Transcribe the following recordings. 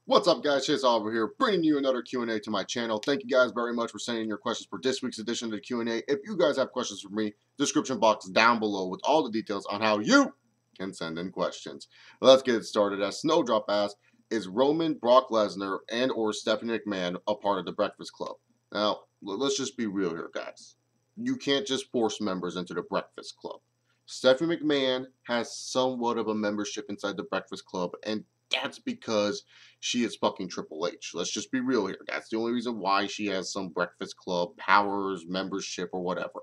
What's up, guys? Chase Oliver here, bringing you another Q&A to my channel. Thank you guys very much for sending your questions for this week's edition of the Q&A. If you guys have questions for me, description box down below with all the details on how you can send in questions. Let's get it started. As Snowdrop asked, is Roman, Brock Lesnar, and or Stephanie McMahon a part of the Breakfast Club? Now, let's just be real here, guys. You can't just force members into the Breakfast Club. Stephanie McMahon has somewhat of a membership inside the Breakfast Club, and that's because she is fucking Triple H. Let's just be real here. That's the only reason why she has some Breakfast Club powers, membership, or whatever.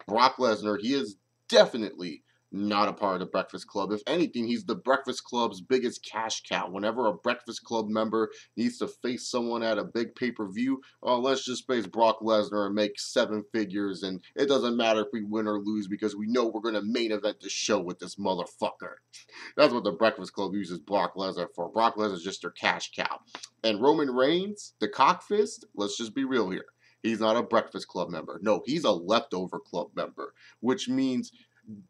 Brock Lesnar, he is definitely not a part of the Breakfast Club. If anything, he's the Breakfast Club's biggest cash cow. Whenever a Breakfast Club member needs to face someone at a big pay-per-view, oh, let's just face Brock Lesnar and make 7 figures, and it doesn't matter if we win or lose because we know we're going to main event the show with this motherfucker. That's what the Breakfast Club uses Brock Lesnar for. Brock Lesnar's just their cash cow. And Roman Reigns, the cockfist, let's just be real here. He's not a Breakfast Club member. No, he's a leftover club member, which means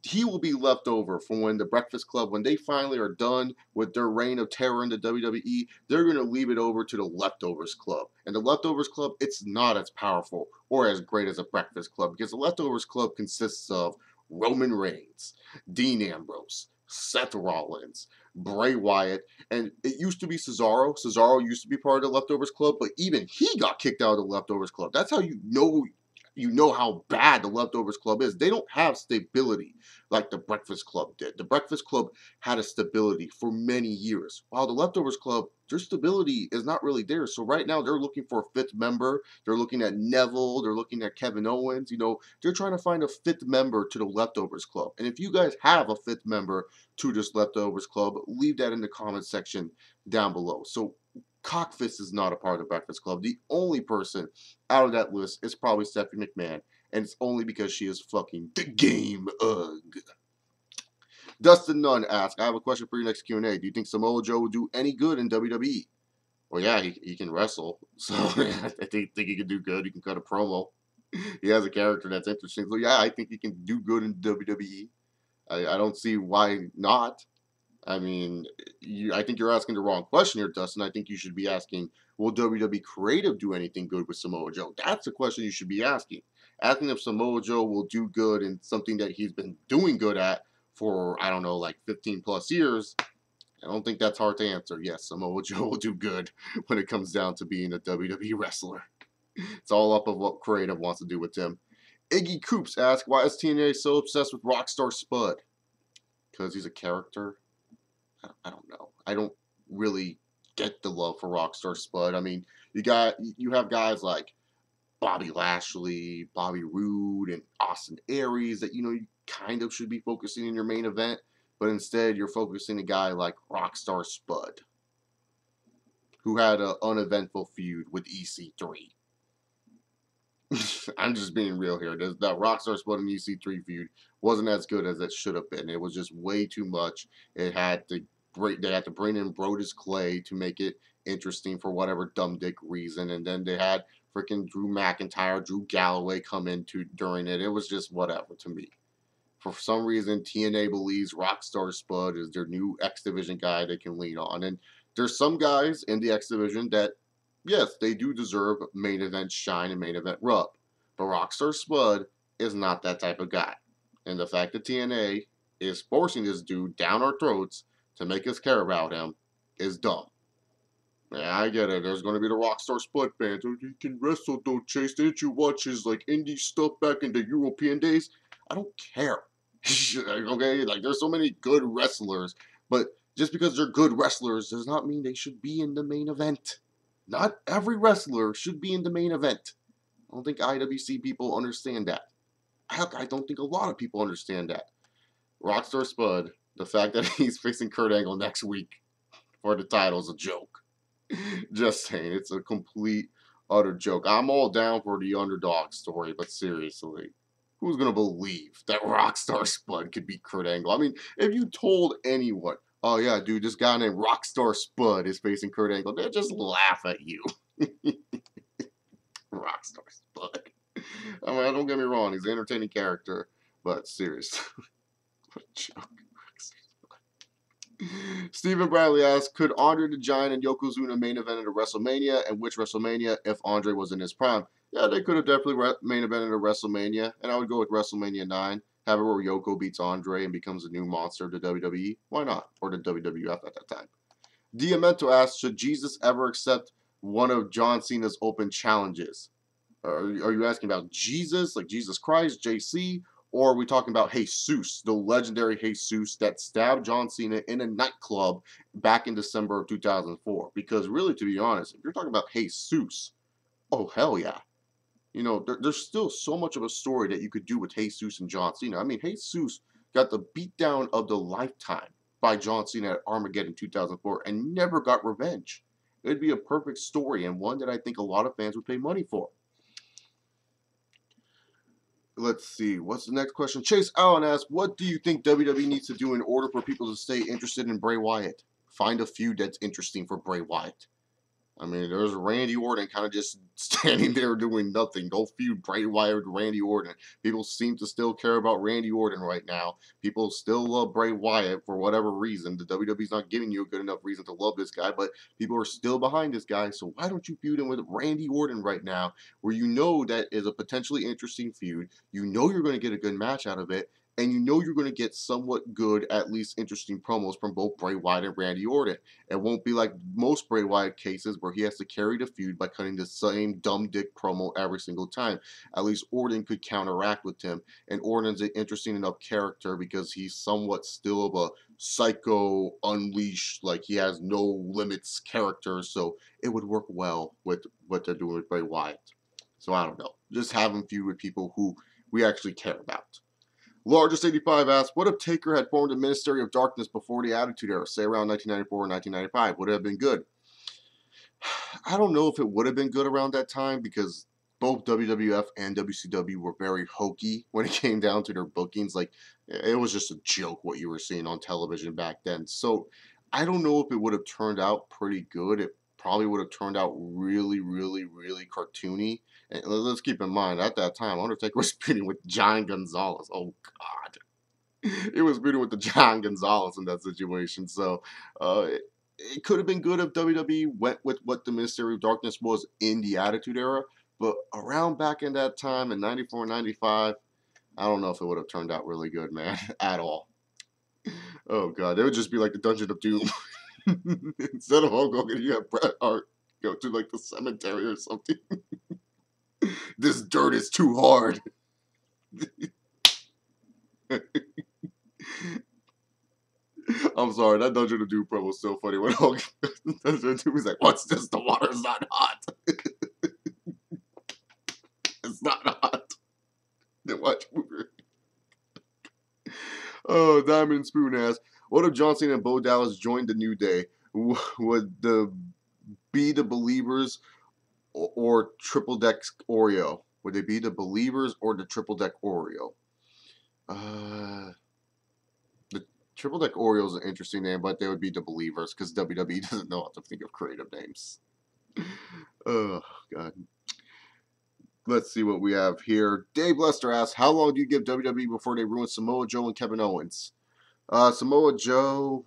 he will be left over from when the Breakfast Club, when they finally are done with their reign of terror in the WWE, they're going to leave it over to the Leftovers Club. And the Leftovers Club, it's not as powerful or as great as a Breakfast Club because the Leftovers Club consists of Roman Reigns, Dean Ambrose, Seth Rollins, Bray Wyatt, and it used to be Cesaro. Cesaro used to be part of the Leftovers Club, but even he got kicked out of the Leftovers Club. That's how you know how bad the Leftovers Club is. They don't have stability like the Breakfast Club did. The Breakfast Club had a stability for many years, while the Leftovers Club, their stability is not really there. So right now they're looking for a 5th member. They're looking at Neville. They're looking at Kevin Owens. You know, they're trying to find a 5th member to the Leftovers Club. And if you guys have a 5th member to this Leftovers Club, leave that in the comment section down below. So Cockfist is not a part of the Breakfast Club. The only person out of that list is probably Stephanie McMahon, and it's only because she is fucking the game. Ugh. Dustin Nunn asks, I have a question for your next Q&A. Do you think Samoa Joe would do any good in WWE? Well, yeah, he can wrestle, so I think he can do good. He can cut a promo. He has a character that's interesting. So, yeah, I think he can do good in WWE. I don't see why not. I mean, I think you're asking the wrong question here, Dustin. I think you should be asking, will WWE Creative do anything good with Samoa Joe? That's the question you should be asking. Asking if Samoa Joe will do good in something that he's been doing good at for, I don't know, like 15 plus years. I don't think that's hard to answer. Yes, Samoa Joe will do good when it comes down to being a WWE wrestler. It's all up of what Creative wants to do with him. Iggy Coops asks, why is TNA so obsessed with Rockstar Spud? Because he's a character? I don't know. I don't really get the love for Rockstar Spud. I mean, you have guys like Bobby Lashley, Bobby Roode, and Austin Aries that you kind of should be focusing in your main event, but instead you're focusing a guy like Rockstar Spud, who had an uneventful feud with EC3. I'm just being real here. That Rockstar Spud and EC3 feud wasn't as good as it should have been. It was just way too much. They had to bring in Brodus Clay to make it interesting for whatever dumb dick reason, and then they had freaking Drew McIntyre, Drew Galloway come into during it. It was just whatever to me. For some reason, TNA believes Rockstar Spud is their new X Division guy they can lean on, and there's some guys in the X Division that, yes, they do deserve main event shine and main event rub, but Rockstar Spud is not that type of guy. And the fact that TNA is forcing this dude down our throats to make us care about him is dumb. Yeah, I get it. There's going to be the Rockstar Spud fans. Oh, he can wrestle, though, Chase. Didn't you watch his, indie stuff back in the European days? I don't care. Okay? There's so many good wrestlers, but just because they're good wrestlers does not mean they should be in the main event. Not every wrestler should be in the main event. I don't think IWC people understand that. Heck, I don't think a lot of people understand that. Rockstar Spud, the fact that he's facing Kurt Angle next week for the title is a joke. Just saying, it's a complete, utter joke. I'm all down for the underdog story, but seriously, who's going to believe that Rockstar Spud could beat Kurt Angle? I mean, if you told anyone, oh yeah, dude, this guy named Rockstar Spud is facing Kurt Angle, they'd just laugh at you. Rockstar Spud. I mean, don't get me wrong, he's an entertaining character, but seriously, what a joke. Stephen Bradley asks, could Andre the Giant and Yokozuna main event at a WrestleMania, and which WrestleMania if Andre was in his prime? Yeah, they could have definitely main evented a WrestleMania, and I would go with WrestleMania 9. Have it where Yoko beats Andre and becomes a new monster to WWE. Why not? Or to WWF at that time. Diamento asks, should Jesus ever accept one of John Cena's open challenges? Are you asking about Jesus, like Jesus Christ, JC? Or are we talking about Jesus, the legendary Jesus that stabbed John Cena in a nightclub back in December of 2004? Because really, to be honest, if you're talking about Jesus, oh, hell yeah. You know, there's still so much of a story that you could do with Jesus and John Cena. I mean, Jesus got the beatdown of the lifetime by John Cena at Armageddon 2004 and never got revenge. It would be a perfect story and one that I think a lot of fans would pay money for. Let's see, what's the next question? Chase Allen asks, what do you think WWE needs to do in order for people to stay interested in Bray Wyatt? Find a feud that's interesting for Bray Wyatt. I mean, there's Randy Orton kind of just standing there doing nothing. Go feud Bray Wyatt with Randy Orton. People seem to still care about Randy Orton right now. People still love Bray Wyatt for whatever reason. The WWE's not giving you a good enough reason to love this guy, but people are still behind this guy. So why don't you feud him with Randy Orton right now, where you know that is a potentially interesting feud. You know you're going to get a good match out of it. And you know you're going to get somewhat good, at least interesting promos from both Bray Wyatt and Randy Orton. It won't be like most Bray Wyatt cases where he has to carry the feud by cutting the same dumb dick promo every single time. At least Orton could counteract with him. And Orton's an interesting enough character because he's somewhat still of a psycho, unleashed, like he has no limits character. So it would work well with what they're doing with Bray Wyatt. So I don't know. Just have him feud with people who we actually care about. Largest 85 asks, what if Taker had formed a Ministry of Darkness before the Attitude Era, say around 1994 or 1995? Would it have been good? I don't know if it would have been good around that time because both WWF and WCW were very hokey when it came down to their bookings. Like, it was just a joke what you were seeing on television back then. So I don't know if it would have turned out pretty good. It probably would have turned out really, really, really cartoony. And let's keep in mind, at that time, Undertaker was feuding with John Gonzalez. Oh, God. It was feuding with the John Gonzalez in that situation. So, it could have been good if WWE went with what the Ministry of Darkness was in the Attitude Era. But around back in that time, in 94, 95, I don't know if it would have turned out really good, man, at all. Oh, God. It would just be like the Dungeon of Doom. Instead of Hulk Hogan, you have Bret Hart go to, like, the cemetery or something. This dirt is too hard. I'm sorry, that Dungeon of Doom promo was so funny when Hulk was like, what's this? The water's not hot. It's not hot. Then watch movie. Oh, Diamond Spoon asks, what if John Cena and Bo Dallas joined the New Day? Would be the Believers or Triple Deck Oreo? Would they be the Believers or the Triple Deck Oreo? The Triple Deck Oreo is an interesting name, but they would be the Believers because WWE doesn't know how to think of creative names. Oh, God. Let's see what we have here. Dave Lester asks, how long do you give WWE before they ruin Samoa Joe and Kevin Owens? Samoa Joe,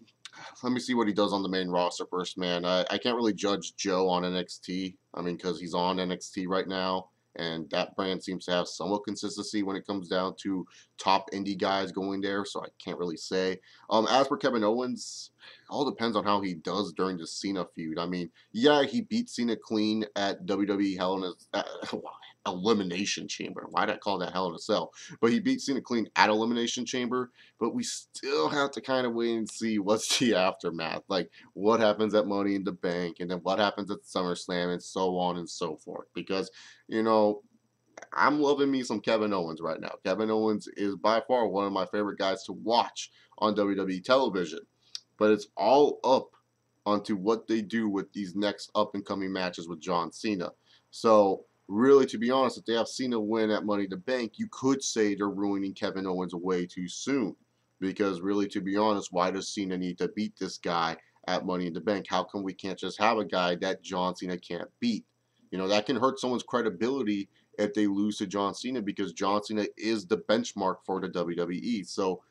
let me see what he does on the main roster first, man. I can't really judge Joe on NXT. I mean, because he's on NXT right now, and that brand seems to have somewhat consistency when it comes down to top indie guys going there, so I can't really say. As for Kevin Owens, all depends on how he does during the Cena feud. I mean, yeah, he beat Cena clean at WWE Hell in a Elimination Chamber. Why did I call that Hell in a Cell? But he beat Cena clean at Elimination Chamber. But we still have to kind of wait and see what's the aftermath. Like, what happens at Money in the Bank, and then what happens at SummerSlam, and so on and so forth. Because, you know, I'm loving me some Kevin Owens right now. Kevin Owens is by far one of my favorite guys to watch on WWE television. But it's all up onto what they do with these next up-and-coming matches with John Cena. So, really, to be honest, if they have Cena win at Money in the Bank, you could say they're ruining Kevin Owens way too soon. Because really, to be honest, why does Cena need to beat this guy at Money in the Bank? How come we can't just have a guy that John Cena can't beat? You know, that can hurt someone's credibility if they lose to John Cena because John Cena is the benchmark for the WWE. So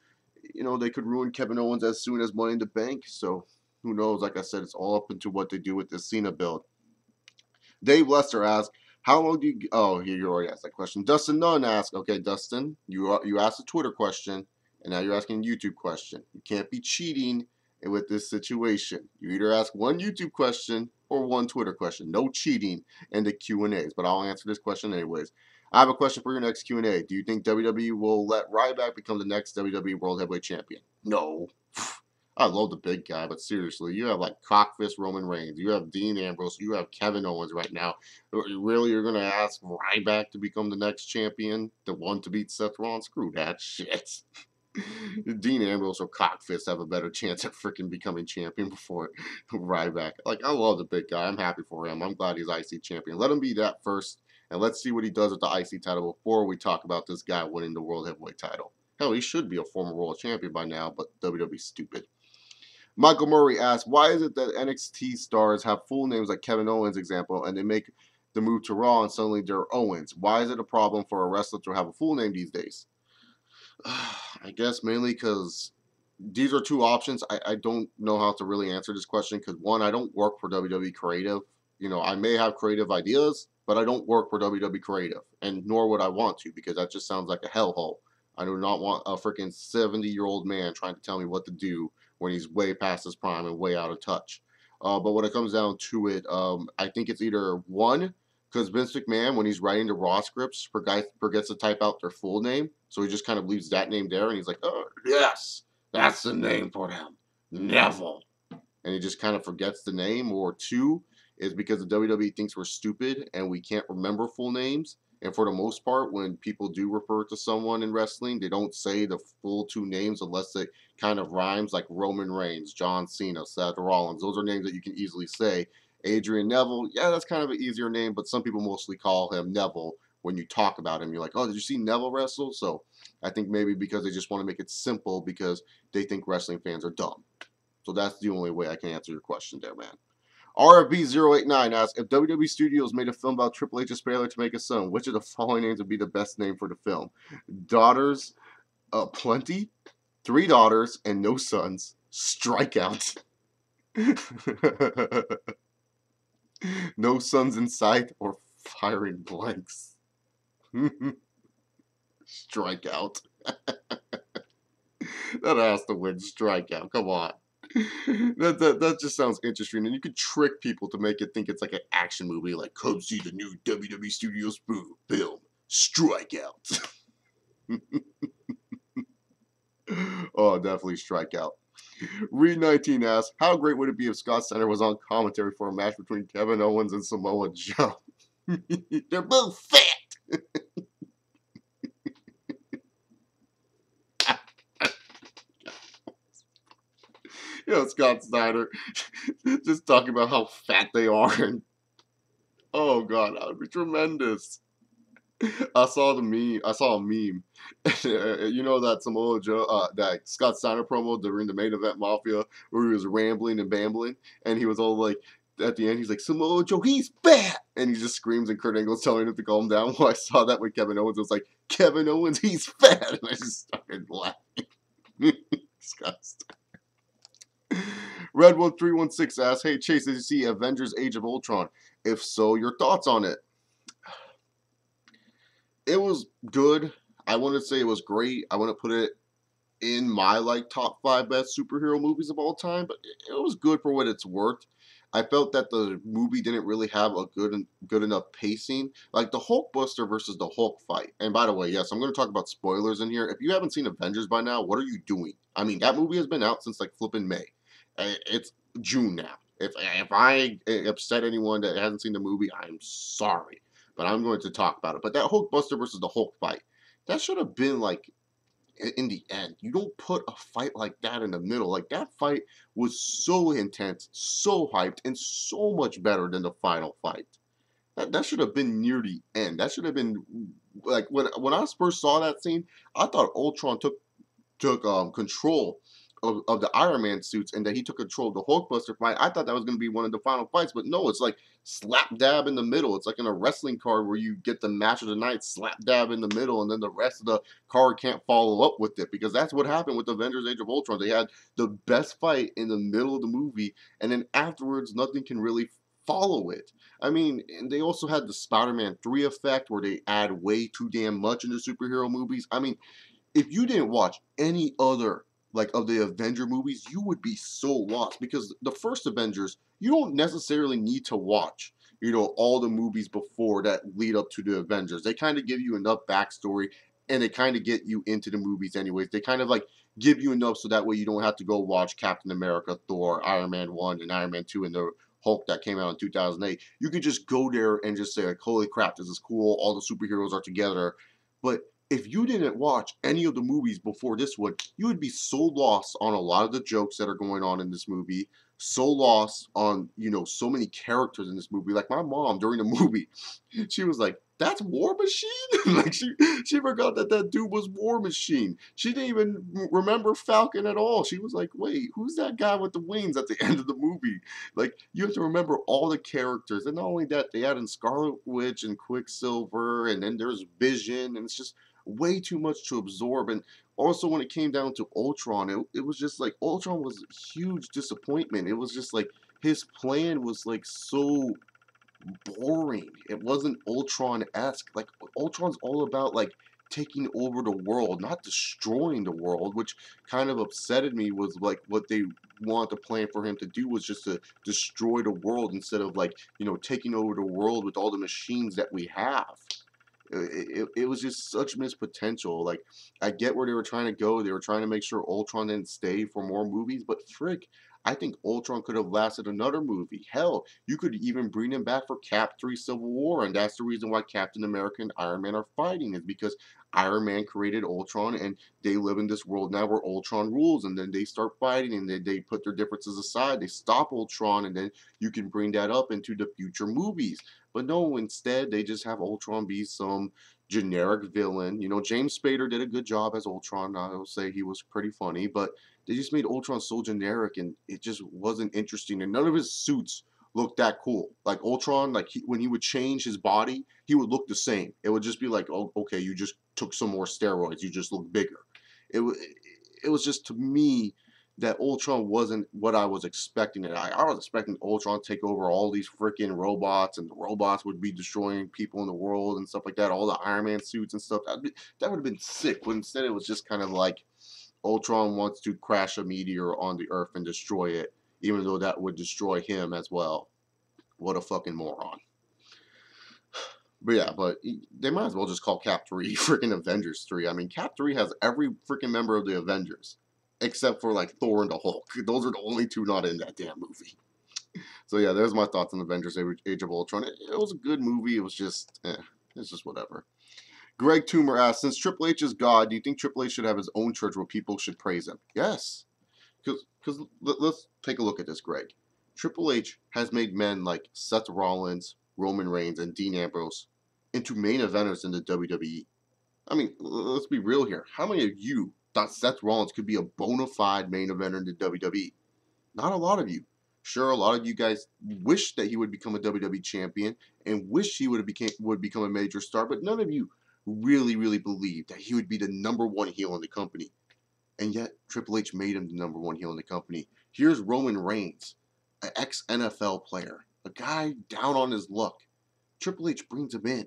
you know, they could ruin Kevin Owens as soon as Money in the Bank. So who knows? Like I said, it's all up into what they do with this Cena build. Dave Lester asks, how long do you... Oh, here, you already asked that question. Dustin Nunn asks, okay, Dustin, you asked a Twitter question, and now you're asking a YouTube question. You can't be cheating with this situation. You either ask one YouTube question or one Twitter question. No cheating in the Q&As, but I'll answer this question anyways. I have a question for your next Q&A. Do you think WWE will let Ryback become the next WWE World Heavyweight Champion? No. I love the big guy, but seriously, you have like Cockfist Roman Reigns, you have Dean Ambrose, you have Kevin Owens right now. Really, you're going to ask Ryback to become the next champion? The one to beat Seth Rollins? Screw that shit. Dean Ambrose or Cockfist have a better chance at freaking becoming champion before Ryback. Like, I love the big guy. I'm happy for him. I'm glad he's IC champion. Let him be that first, and let's see what he does with the IC title before we talk about this guy winning the World Heavyweight title. Hell, he should be a former world champion by now, but WWE's stupid. Michael Murray asks, why is it that NXT stars have full names like Kevin Owens, example, and they make the move to Raw and suddenly they're Owens? Why is it a problem for a wrestler to have a full name these days? I guess mainly because these are two options. I don't know how to really answer this question because, one, I don't work for WWE Creative. You know, I may have creative ideas, but I don't work for WWE Creative, and nor would I want to because that just sounds like a hellhole. I do not want a freaking 70-year-old man trying to tell me what to do when he's way past his prime and way out of touch. But when it comes down to it, I think it's either one, because Vince McMahon, when he's writing the Raw scripts, forgets to type out their full name, so he just kind of leaves that name there, and he's like, oh, yes, that's the name for them, Neville. And he just kind of forgets the name. Or two is because the WWE thinks we're stupid and we can't remember full names. And for the most part, when people do refer to someone in wrestling, they don't say the full two names unless it kind of rhymes, like Roman Reigns, John Cena, Seth Rollins. Those are names that you can easily say. Adrian Neville, yeah, that's kind of an easier name, but some people mostly call him Neville when you talk about him. You're like, oh, did you see Neville wrestle? So I think maybe because they just want to make it simple because they think wrestling fans are dumb. So that's the only way I can answer your question there, man. RFB089 asks, if WWE Studios made a film about Triple H's failure to make a son, which of the following names would be the best name for the film? Daughters, plenty, 3 daughters, and no sons. Strikeout. No sons in sight, or firing blanks. Strikeout. That has to win. Strikeout. Come on. That just sounds interesting, and you could trick people to make it think it's like an action movie, like come see the new WWE Studios film, Strikeout. Oh, definitely Strikeout. Reed19 asks, how great would it be if Scott Steiner was on commentary for a match between Kevin Owens and Samoa Joe? They're both fat. You know, Scott Steiner just talking about how fat they are, and oh god, that would be tremendous. I saw a meme. You know that Samoa Joe, that Scott Steiner promo during the Main Event Mafia, where he was rambling and bambling, and he was all like, at the end, he's like, Samoa Joe, he's fat, and he just screams, and Kurt Angle's telling him to calm down. Well, I saw that with Kevin Owens. It was like, Kevin Owens, he's fat, and I just started laughing. Scott Steiner. Redwood316 asks, hey Chase, did you see Avengers Age of Ultron? If so, your thoughts on it? It was good. I wouldn't say it was great. I wouldn't put it in my like top 5 best superhero movies of all time, but it was good for what it's worth. I felt that the movie didn't really have a good enough pacing. Like the Hulkbuster versus the Hulk fight. And by the way, yes, I'm going to talk about spoilers in here. If you haven't seen Avengers by now, what are you doing? I mean, that movie has been out since like flipping May. It's June now. If I upset anyone that hasn't seen the movie, I'm sorry. But I'm going to talk about it. But that Hulkbuster versus the Hulk fight, that should have been like in the end. You don't put a fight like that in the middle. Like that fight was so intense, so hyped, and so much better than the final fight. That should have been near the end. That should have been like when I first saw that scene, I thought Ultron took control of the Iron Man suits, and that he took control of the Hulkbuster fight. I thought that was going to be one of the final fights, but no, it's like slap dab in the middle. It's like in a wrestling card where you get the match of the night slap dab in the middle, and then the rest of the card can't follow up with it, because that's what happened with Avengers Age of Ultron. They had the best fight in the middle of the movie, and then afterwards nothing can really follow it. I mean, and they also had the Spider-Man 3 effect where they add way too damn much into superhero movies. I mean, if you didn't watch any other like of the Avenger movies, you would be so lost, because the first Avengers, you don't necessarily need to watch, you know, all the movies before that lead up to the Avengers. They kind of give you enough backstory, and they kind of get you into the movies anyways. They kind of like give you enough so that way you don't have to go watch Captain America, Thor, Iron Man 1 and Iron Man 2 and the Hulk that came out in 2008. You could just go there and just say like, holy crap, this is cool, all the superheroes are together. But if you didn't watch any of the movies before this one, you would be so lost on a lot of the jokes that are going on in this movie, so lost on, you know, so many characters in this movie. Like my mom during the movie, she was like, that's War Machine? Like she forgot that that dude was War Machine. She didn't even remember Falcon at all. She was like, wait, who's that guy with the wings at the end of the movie? Like, you have to remember all the characters. And not only that, they add in Scarlet Witch and Quicksilver, and then there's Vision, and it's just way too much to absorb. And also when it came down to Ultron, it was just like, Ultron was a huge disappointment. It was just like, his plan was like so boring. It wasn't Ultron-esque. Like, Ultron's all about like taking over the world, not destroying the world, which kind of upsetted me. Was like what they wanted to plan for him to do was just to destroy the world, instead of like, you know, taking over the world with all the machines that we have. It was just such missed potential. Like, I get where they were trying to go. They were trying to make sure Ultron didn't stay for more movies, but frick, I think Ultron could have lasted another movie. Hell, you could even bring him back for Cap 3 Civil War, and that's the reason why Captain America and Iron Man are fighting, is because Iron Man created Ultron, and they live in this world now where Ultron rules, and then they start fighting, and then they put their differences aside, they stop Ultron, and then you can bring that up into the future movies. But no, instead, they just have Ultron be some generic villain. You know, James Spader did a good job as Ultron. I will say he was pretty funny, but they just made Ultron so generic, and it just wasn't interesting. And none of his suits looked that cool. Like Ultron, like when he would change his body, he would look the same. It would just be like, oh, okay, you just took some more steroids. You just look bigger. It was just, to me, that Ultron wasn't what I was expecting. I was expecting Ultron to take over all these freaking robots, and the robots would be destroying people in the world and stuff like that. All the Iron Man suits and stuff. That would have been sick. But instead, it was just kind of like Ultron wants to crash a meteor on the Earth and destroy it, even though that would destroy him as well. What a fucking moron. But yeah, but they might as well just call Cap 3 freaking Avengers 3. I mean, Cap 3 has every freaking member of the Avengers, except for like Thor and the Hulk. Those are the only two not in that damn movie. So yeah, there's my thoughts on Avengers Age of Ultron. It was a good movie. It was just, it's just whatever. Greg Toomer asks, since Triple H is God, do you think Triple H should have his own church where people should praise him? Yes. Because let's take a look at this, Greg. Triple H has made men like Seth Rollins, Roman Reigns, and Dean Ambrose into main eventers in the WWE. I mean, let's be real here. How many of you thought Seth Rollins could be a bona fide main eventer in the WWE? Not a lot of you. Sure, a lot of you guys wish that he would become a WWE champion and wish he would become a major star, but none of you really, really believed that he would be the #1 heel in the company. And yet, Triple H made him the #1 heel in the company. Here's Roman Reigns, an ex-NFL player, a guy down on his luck. Triple H brings him in.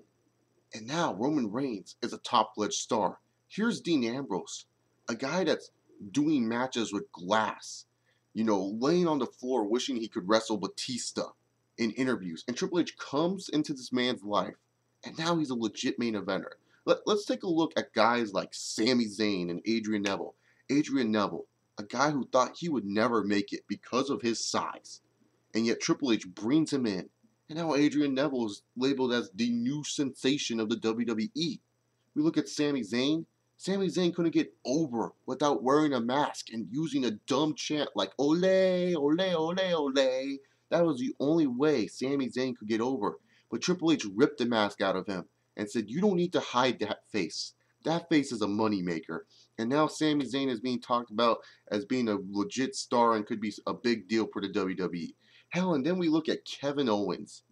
And now Roman Reigns is a top-fledged star. Here's Dean Ambrose, a guy that's doing matches with glass, you know, laying on the floor wishing he could wrestle Batista in interviews. And Triple H comes into this man's life, and now he's a legit main eventer. Let's take a look at guys like Sami Zayn and Adrian Neville. Adrian Neville, a guy who thought he would never make it because of his size. And yet Triple H brings him in. And now Adrian Neville is labeled as the new sensation of the WWE. We look at Sami Zayn. Sami Zayn couldn't get over without wearing a mask and using a dumb chant like ole, ole, ole, ole. That was the only way Sami Zayn could get over. But Triple H ripped the mask out of him and said, you don't need to hide that face. That face is a moneymaker. And now Sami Zayn is being talked about as being a legit star and could be a big deal for the WWE. Hell, and then we look at Kevin Owens.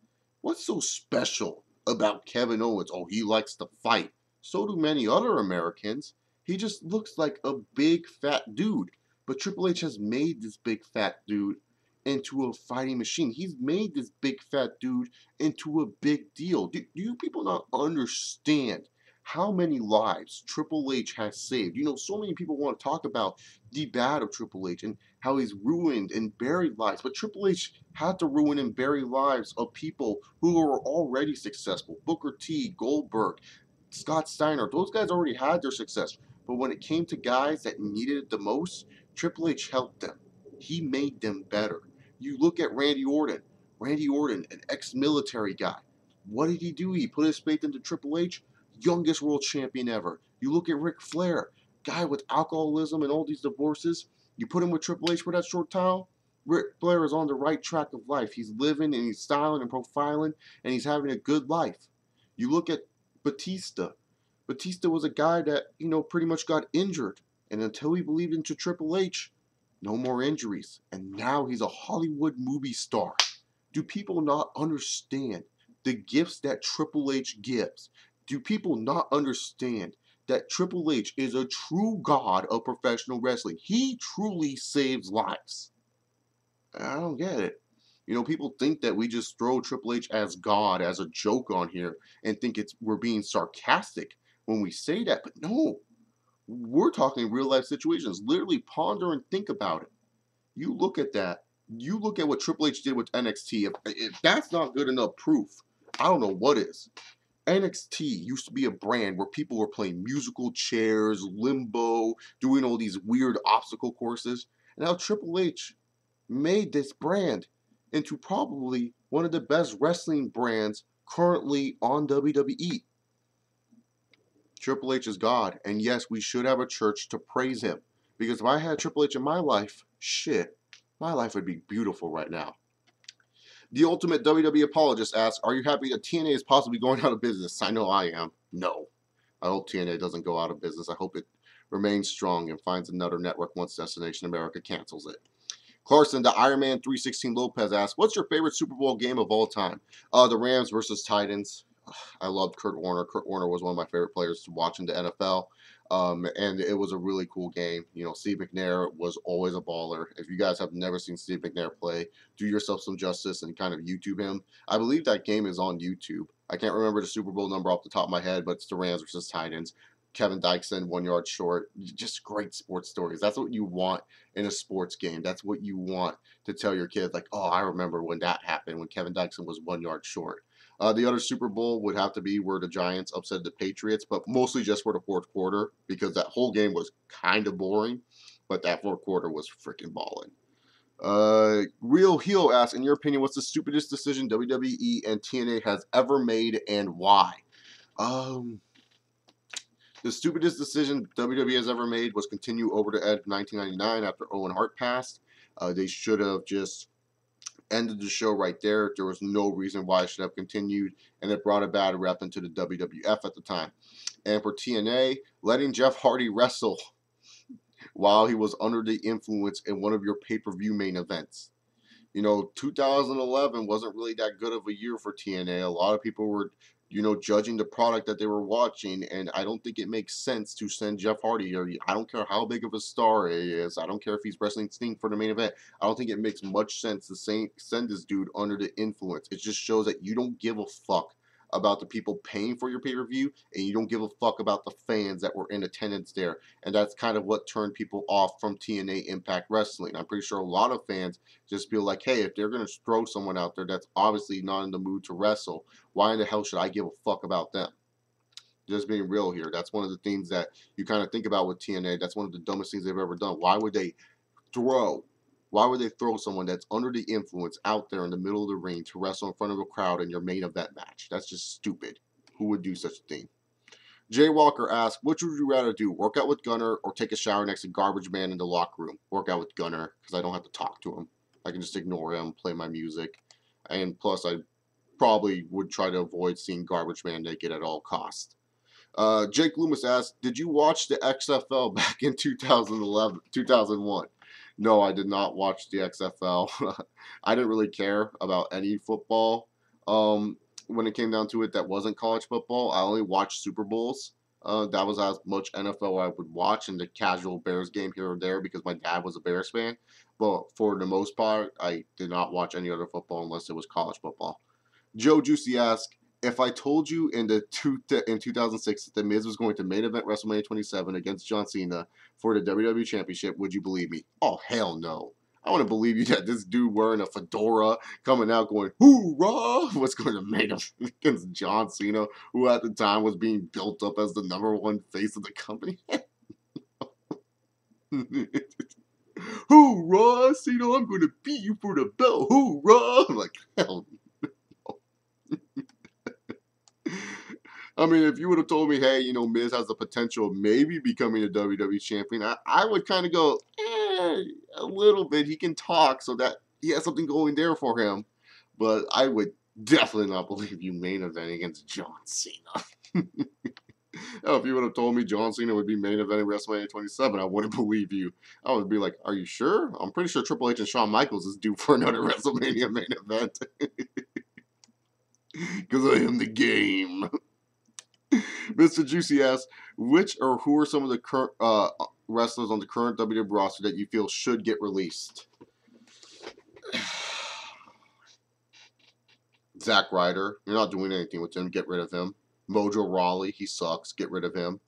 What's so special about Kevin Owens? Oh, he likes to fight. So do many other Americans. He just looks like a big fat dude. But Triple H has made this big fat dude into a fighting machine. He's made this big fat dude into a big deal. Do you people not understand how many lives Triple H has saved? You know, so many people want to talk about the bad of Triple H and how he's ruined and buried lives. But Triple H had to ruin and bury lives of people who were already successful. Booker T, Goldberg, Scott Steiner, those guys already had their success. But when it came to guys that needed it the most, Triple H helped them. He made them better. You look at Randy Orton. Randy Orton, an ex-military guy. What did he do? He put his faith into Triple H, youngest world champion ever. You look at Ric Flair, guy with alcoholism and all these divorces. You put him with Triple H for that short time, Ric Flair is on the right track of life. He's living and he's styling and profiling and he's having a good life. You look at Batista. Batista was a guy that, you know, pretty much got injured. And until he believed into Triple H, no more injuries. And now he's a Hollywood movie star. Do people not understand the gifts that Triple H gives? Do people not understand that Triple H is a true god of professional wrestling? He truly saves lives. I don't get it. You know, people think that we just throw Triple H as God as a joke on here and think we're being sarcastic when we say that. But no, we're talking real life situations. Literally ponder and think about it. You look at that. You look at what Triple H did with NXT. If that's not good enough proof, I don't know what is. NXT used to be a brand where people were playing musical chairs, limbo, doing all these weird obstacle courses. And now Triple H made this brand into probably one of the best wrestling brands currently on WWE. Triple H is God, and yes, we should have a church to praise him. Because if I had Triple H in my life, shit, my life would be beautiful right now. The Ultimate WWE Apologist asks, are you happy that TNA is possibly going out of business? I know I am. No. I hope TNA doesn't go out of business. I hope it remains strong and finds another network once Destination America cancels it. Clarkson, the Iron Man 316 Lopez asks, what's your favorite Super Bowl game of all time? The Rams versus Titans. I loved Kurt Warner. Kurt Warner was one of my favorite players to watch in the NFL. And it was a really cool game. You know, Steve McNair was always a baller. If you guys have never seen Steve McNair play, do yourself some justice and kind of YouTube him. I believe that game is on YouTube. I can't remember the Super Bowl number off the top of my head, but it's the Rams versus Titans. Kevin Dykeson, 1 yard short. Just great sports stories. That's what you want in a sports game. That's what you want to tell your kids. Like, oh, I remember when that happened, when Kevin Dykeson was 1 yard short. The other Super Bowl would have to be where the Giants upset the Patriots, but mostly just for the fourth quarter because that whole game was kind of boring, but that fourth quarter was freaking balling. Real Heel asks, in your opinion, what's the stupidest decision WWE and TNA has ever made and why? The stupidest decision WWE has ever made was continue over to Edge 1999 after Owen Hart passed. They should have just ended the show right there. There was no reason why it should have continued, and it brought a bad rep into the WWF at the time. And for TNA, letting Jeff Hardy wrestle while he was under the influence in one of your pay-per-view main events. You know, 2011 wasn't really that good of a year for TNA. A lot of people were, you know, judging the product that they were watching, and I don't think it makes sense to send Jeff Hardy here. I don't care how big of a star he is. I don't care if he's wrestling Sting for the main event. I don't think it makes much sense to send this dude under the influence. It just shows that you don't give a fuck about the people paying for your pay-per-view, and you don't give a fuck about the fans that were in attendance there. And that's kind of what turned people off from TNA Impact Wrestling. I'm pretty sure a lot of fans just feel like, hey, if they're going to throw someone out there that's obviously not in the mood to wrestle, why in the hell should I give a fuck about them? Just being real here. That's one of the things that you kind of think about with TNA. That's one of the dumbest things they've ever done. Why would they throw someone that's under the influence out there in the middle of the ring to wrestle in front of a crowd in your main event match? That's just stupid. Who would do such a thing? Jay Walker asks, which would you rather do, work out with Gunner or take a shower next to Garbage Man in the locker room? Work out with Gunner, because I don't have to talk to him. I can just ignore him, play my music. And plus, I probably would try to avoid seeing Garbage Man naked at all costs. Jake Loomis asked, did you watch the XFL back in 2001? No, I did not watch the XFL. I didn't really care about any football. When it came down to it, that wasn't college football. I only watched Super Bowls. That was as much NFL I would watch, and the casual Bears game here or there because my dad was a Bears fan. But for the most part, I did not watch any other football unless it was college football. Joe Juicy asked, if I told you in 2006 that The Miz was going to main event WrestleMania 27 against John Cena for the WWE Championship, would you believe me? Oh, hell no. I want to believe you that this dude wearing a fedora coming out going, hoorah, was going to main event against John Cena, who at the time was being built up as the #1 face of the company. Hoorah, Cena, I'm going to beat you for the belt. Hoorah. I'm like, hell no. I mean, if you would have told me, hey, you know, Miz has the potential of maybe becoming a WWE champion, I would kind of go, a little bit. He can talk, so that he has something going there for him. But I would definitely not believe you main eventing against John Cena. Now, if you would have told me John Cena would be main eventing WrestleMania 27, I wouldn't believe you. I would be like, are you sure? I'm pretty sure Triple H and Shawn Michaels is due for another WrestleMania main event. Because I am the game. Mr. Juicy asks, which or who are some of the current wrestlers on the current WWE roster that you feel should get released? Zack Ryder, you're not doing anything with him. Get rid of him. Mojo Rawley, he sucks. Get rid of him.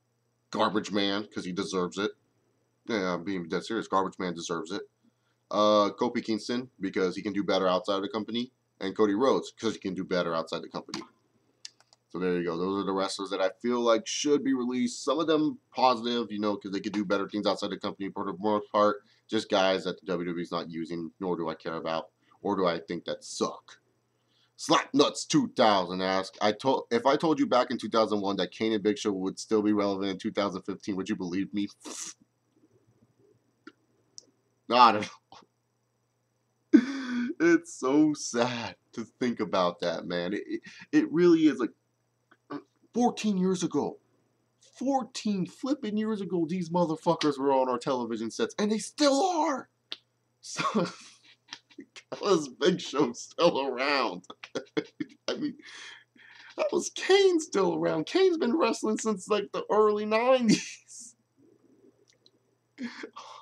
Garbage Man, because he deserves it. Yeah, I'm being dead serious. Garbage Man deserves it. Kofi Kingston, because he can do better outside of the company. And Cody Rhodes, because he can do better outside the company. So there you go. Those are the wrestlers that I feel like should be released. Some of them positive, you know, because they could do better things outside the company. For the most part, just guys that the WWE is not using, nor do I care about, or do I think that suck. Slapnuts 2000 asks, if I told you back in 2001 that Kane and Big Show would still be relevant in 2015, would you believe me? I don't know. It's so sad to think about that, man. It really is like 14 years ago. 14 flipping years ago, these motherfuckers were on our television sets, and they still are. So, how is Big Show still around? I mean, how was Kane still around? Kane's been wrestling since like the early 90s.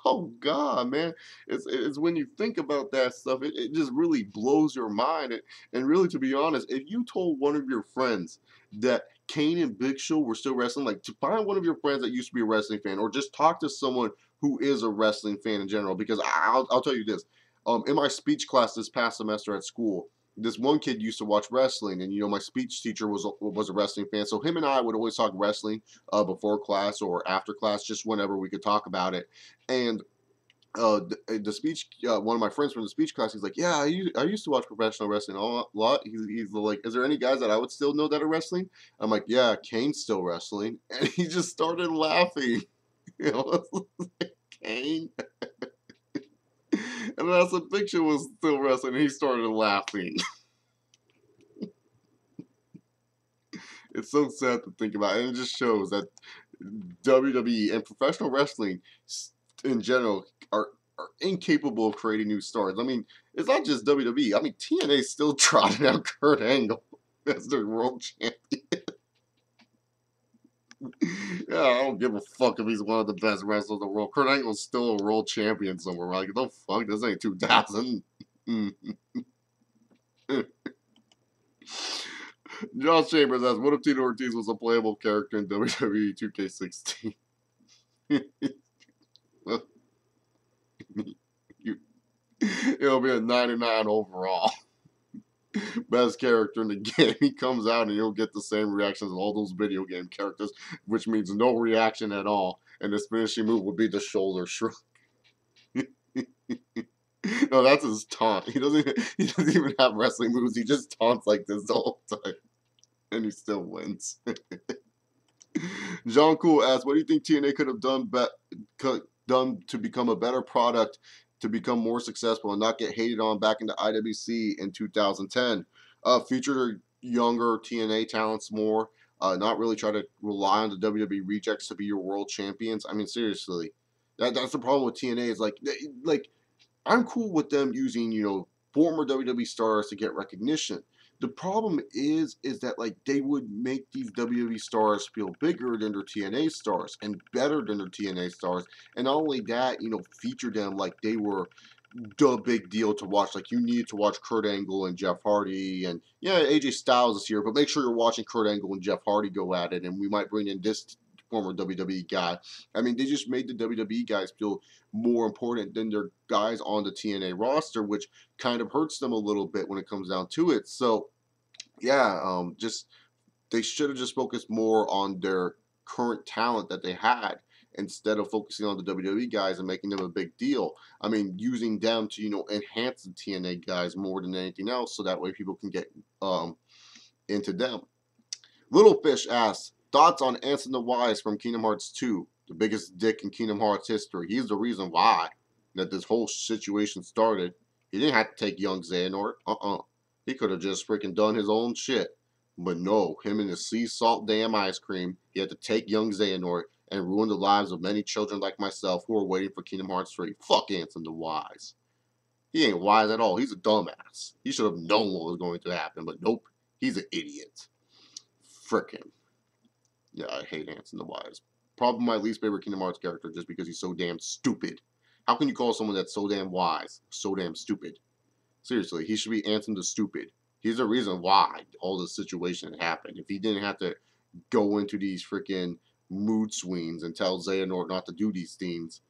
Oh, God, man. It's when you think about that stuff, it just really blows your mind. And really, to be honest, if you told one of your friends that Kane and Big Show were still wrestling, like to find one of your friends that used to be a wrestling fan, or just talk to someone who is a wrestling fan in general, because I'll tell you this. In my speech class this past semester at school, this one kid used to watch wrestling, and you know my speech teacher was a wrestling fan, so him and I would always talk wrestling before class or after class, just whenever we could talk about it. And the speech, one of my friends from the speech class, he's like, yeah, I used to watch professional wrestling a lot. He's like, is there any guys that I would still know that are wrestling? I'm like, yeah, Kane's still wrestling, and he just started laughing. You know, like, Kane. And then as the Big Show was still wrestling, he started laughing. It's so sad to think about, and it just shows that WWE and professional wrestling in general are incapable of creating new stars. I mean, it's not just WWE. I mean, TNA still trotting out Kurt Angle as their world champion. Yeah, I don't give a fuck if he's one of the best wrestlers in the world. Kurt Angle's still a world champion somewhere. We're like, the fuck, this ain't 2000. Josh Chambers asks, what if Tito Ortiz was a playable character in WWE 2K16? It'll be a 99 overall. Best character in the game. He comes out and you'll get the same reactions as all those video game characters, which means no reaction at all. And his finishing move would be the shoulder shrug. No, that's his taunt. He doesn't even have wrestling moves. He just taunts like this the whole time. And he still wins. John Cool asks, what do you think TNA could have done to become a better product, to become more successful and not get hated on back into IWC in 2010? Feature younger TNA talents more. not really try to rely on the WWE rejects to be your world champions. I mean, seriously, that's the problem with TNA. Is like I'm cool with them using, you know, former WWE stars to get recognition. The problem is that like they would make these WWE stars feel bigger than their TNA stars and better than their TNA stars, and not only that, you know, feature them like they were the big deal to watch. Like you need to watch Kurt Angle and Jeff Hardy, and yeah, AJ Styles is here, but make sure you're watching Kurt Angle and Jeff Hardy go at it, and we might bring in this former WWE guy. I mean, they just made the WWE guys feel more important than their guys on the TNA roster, which kind of hurts them a little bit when it comes down to it. So yeah, just they should have just focused more on their current talent that they had instead of focusing on the WWE guys and making them a big deal. I mean, using them to, you know, enhance the TNA guys more than anything else, so that way people can get into them. Little Fish asks, thoughts on Anson the Wise from Kingdom Hearts 2, the biggest dick in Kingdom Hearts history. He's the reason why that this whole situation started. He didn't have to take young Xehanort. He could have just freaking done his own shit. But no, him and his sea salt damn ice cream, he had to take young Xehanort and ruin the lives of many children like myself who are waiting for Kingdom Hearts 3. Fuck Anson the Wise. He ain't wise at all. He's a dumbass. He should have known what was going to happen, but nope, he's an idiot. Frickin'. Yeah, I hate Anson the Wise. Probably my least favorite Kingdom Hearts character just because he's so damn stupid. How can you call someone that's so damn wise so damn stupid? Seriously, he should be Anson the Stupid. He's the reason why all this situation happened. If he didn't have to go into these freaking mood swings and tell Xehanort not to do these things,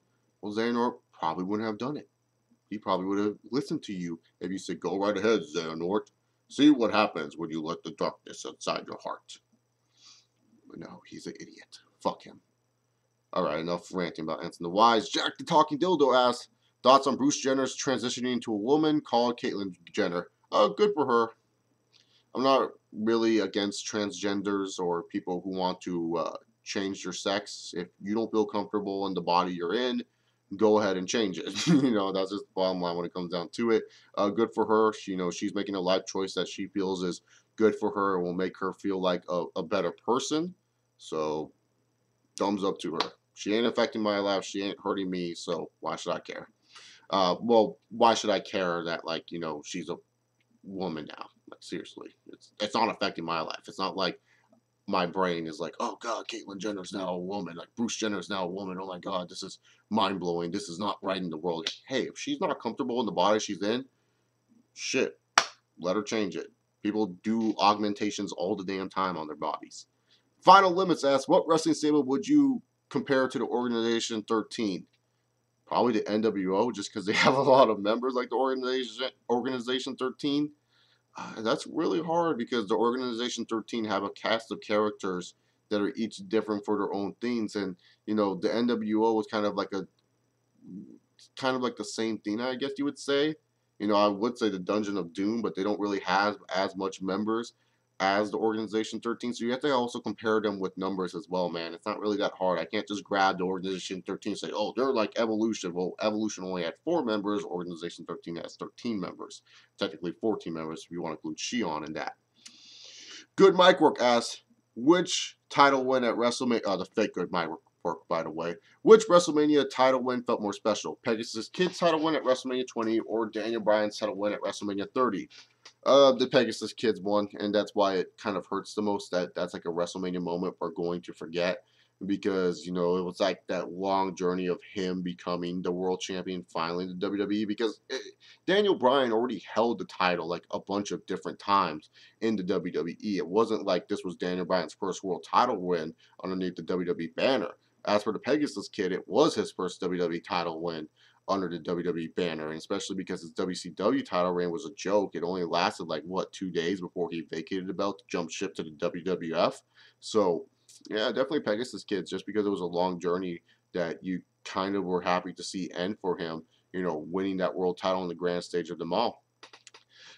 well, Xehanort probably wouldn't have done it. He probably would have listened to you if you said, go right ahead, Xehanort. See what happens when you let the darkness inside your heart. But no, he's an idiot. Fuck him. Alright, enough ranting about Anson the Wise. Jack the Talking Dildo asks, thoughts on Bruce Jenner's transitioning into a woman called Caitlyn Jenner. Good for her. I'm not really against transgenders or people who want to change their sex. If you don't feel comfortable in the body you're in, go ahead and change it. You know, that's just the bottom line when it comes down to it. Good for her. You know, she's making a life choice that she feels is good for her and will make her feel like a better person. So, thumbs up to her. She ain't affecting my life. She ain't hurting me. So, why should I care? Well, why should I care that, like, you know, she's a woman now? Like, seriously, it's not affecting my life. It's not like my brain is like, oh god, Caitlyn Jenner's now a woman. Like, Bruce Jenner's now a woman. Oh my god, this is mind blowing. This is not right in the world. Hey, if she's not comfortable in the body she's in, shit, let her change it. People do augmentations all the damn time on their bodies. Final Limits asks, what wrestling stable would you compare to the Organization 13? Probably the NWO, just because they have a lot of members like the Organization 13. That's really hard because the Organization 13 have a cast of characters that are each different for their own things, and you know the NWO was kind of like the same thing, I guess you would say. You know, I would say the Dungeon of Doom, but they don't really have as much members as the Organization 13, so you have to also compare them with numbers as well, man. It's not really that hard. I can't just grab the Organization 13 and say, oh, they're like Evolution. Well, Evolution only had 4 members. Organization 13 has 13 members. Technically 14 members if you want to include Shion in that. Good Mic Work asks, which title win at WrestleMania, the fake Good Mic Work, by the way, which WrestleMania title win felt more special? Pegasus Kid's title win at WrestleMania 20 or Daniel Bryan's title win at WrestleMania 30? The Pegasus Kids won, and that's why it kind of hurts the most. That's like a WrestleMania moment we're going to forget, because, you know, it was like that long journey of him becoming the world champion finally in the WWE, because Daniel Bryan already held the title like a bunch of different times in the WWE. It wasn't like this was Daniel Bryan's first world title win underneath the WWE banner. As for the Pegasus Kid, it was his first WWE title win under the WWE banner, and especially because his WCW title reign was a joke. It only lasted like, what, 2 days before he vacated the belt to jump ship to the WWF. So, yeah, definitely Pegasus Kids, just because it was a long journey that you kind of were happy to see end for him, you know, winning that world title on the grand stage of them all.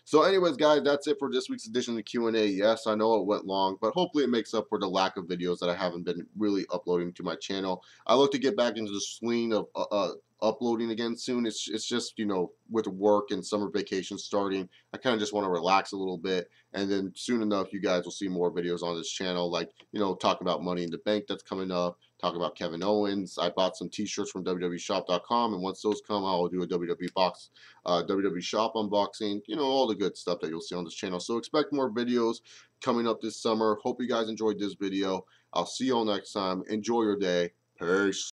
So anyways, guys, that's it for this week's edition of the Q&A. Yes, I know it went long, but hopefully it makes up for the lack of videos that I haven't been really uploading to my channel. I look to get back into the swing of uploading again soon. It's just, you know, with work and summer vacation starting, I kind of just want to relax a little bit, and then soon enough you guys will see more videos on this channel, like, you know, talk about Money in the Bank that's coming up, talk about Kevin Owens. I bought some t-shirts from WWEshop.com, and once those come, I'll do a WWE Shop unboxing, you know, all the good stuff that you'll see on this channel. So expect more videos coming up this summer. Hope you guys enjoyed this video. I'll see you all next time. Enjoy your day. Peace.